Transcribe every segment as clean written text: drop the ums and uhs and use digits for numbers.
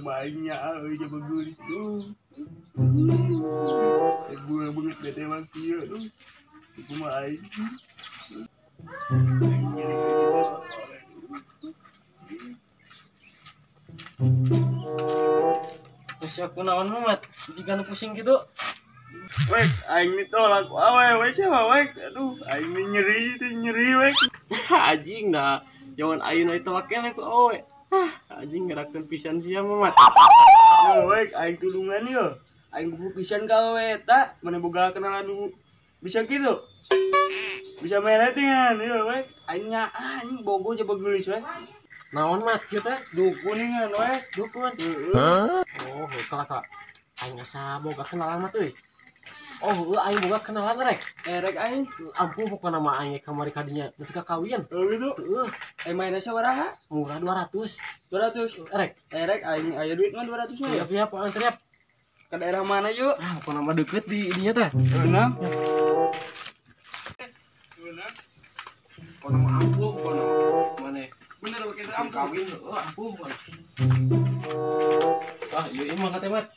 Banyak aja bagus tuh. Buah banget bete makia tuh. Cuma air. Terus aku naon mat, jika nu pusing gitu. Wek, aing ini tolak awe, wek siapa wek? Aduh, aing ini nyeri wek. Anjing dah, jangan ayeuna itu wakil aku awe. Anjing ngerakeun pisan sia mah mat. Wek, aing tulungan yo. Aing buku pisan ka awe eta, mana boga kenalan dulu. Bisa gitu? Bisa meletingan yo wek. Aingnya anjing bogo aja bagulis wek. Naon mat kieu teh? Dukuningan wek. Dukun. Oh, kak. Aing asa boga kenalan mah teuy. Oh, aing boga kenalan rek. Rek aing. Ampun pokona mah aing kamari kadinya nepi ka kawin. Oh gitu. Heeh. Aing mainnya sabaraha? Murah 200. 200. Rek. Rek aing aya duit mah 200 mah. Siap antriap. Ke daerah mana yuk? Ah, pokona mah deket di dinya teh. Benar. Pokona mah ampun pokona maneh. Bener pakai Ampun kawin. Oh, ampun. Ah, ieu imah teh mat.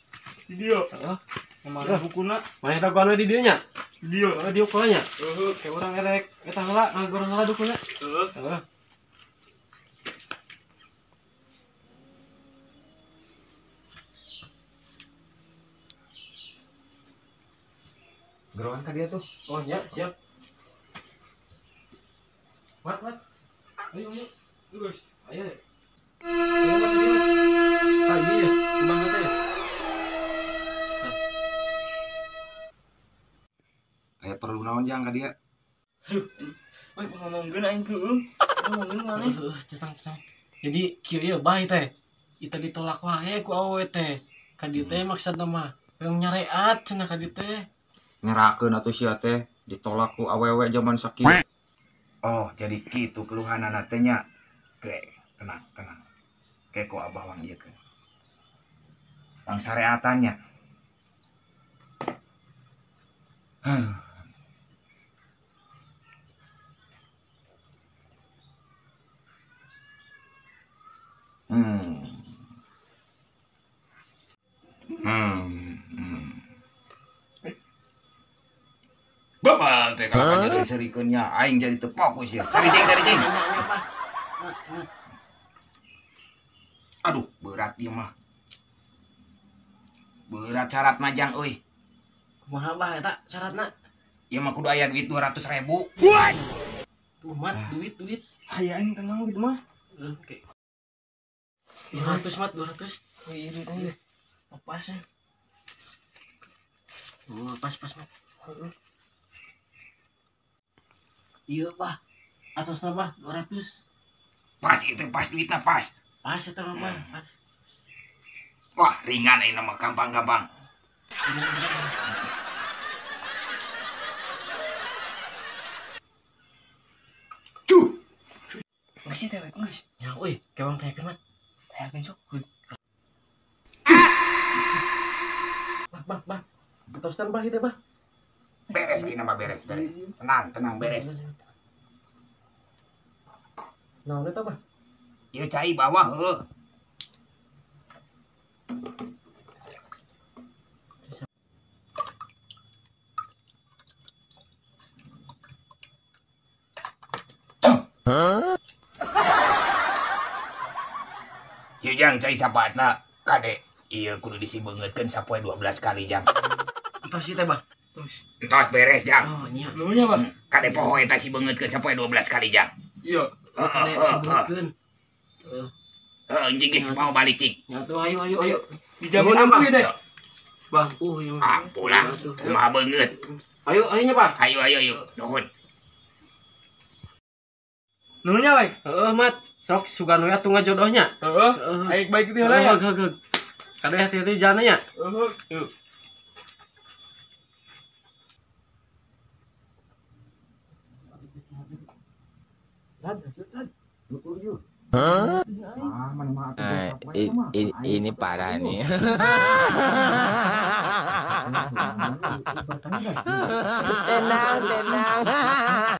Video. Heeh. Kemana bukuna? Maneh dagoan di dieu nya. Video. Di ukulanya. Kayak orang erek eta heula, ngagorong heula dukuna. Heeh. Gerohan ka dia tuh. Oh ya, siap. Mat. Ayo. Terus. Ayo. Ayo mat tadi mat. Ah iya, kumaha teh? Aya perlu naon jang ka dia? Woi, ngomongkeun aing keung. Ngomongkeun maneh. Tenang. Jadi kieu ieu bae teh. Ita ditolak wae ku awewe teh. Ka dieu teh maksudna mah yang nyareat cenah ka dieu teh. Nyerakeun atuh sia teh ditolak ku awewe zaman sakieu. Oh, jadi kitu keluhanana teh nya. Oke, tenang. Kayak ku abah wang ieu keun. Wang sareatannya. Babal teh kalau jadi serikeun nya aing jadi teu fokus ya. Cari cing. Aduh, berat ieu mah. Berat syarat majang euy. Kumaha bah eta syaratna? Ieu mah kudu aya duit 200.000. Tuh mat, duit. Aya aing tenang gitu mah. Oke. 200 mat, 200. Iya duit aja. Pas ya. Oh, pas mat. Iya, Pak. Atasna mah 200. Pas itu pas duitnya pas. Pas eta mah, pas. Wah, ringan ini mah gampang. Tuh. Masih teh geus. Ya, euy, kewang teh mat. Teh sok. Bang. Tostan bah itu, Bah. Beres ini mah beres. Tenang beres. Naon eta, Bah? Ieu cai bawah heuh. Ieu jang cai sapaatna kade. Ieu kudu disibeungeutkeun sapoe 12 kali jang. Entos ieu teh, Bah. Entos beres jang. Oh, nya. Nunya, Pak. Kade poho eta sibeungeutkeun sapoe 12 kali jang. Iya. Kade sebutkeun. Anjing geus mau balik cik. Ya tuh, ayo. Dijamin ampuh ya, Dek. Bang, yang Ampuh lah. Kumaha beungeut. Ayo nya, Pak. Ayo. Nuhun. Nunya, Pak. Heeh, Mat. Sok suganu atuh ngajodohnya. Heeh. Aing baik itu heula ya. Heeh. Kade hati-hati jalannya nya. Heeh. Yuk. Lan. Ah, mana mah atuh Nah, gocap we mah. ini parah nih. Tenang, tenang.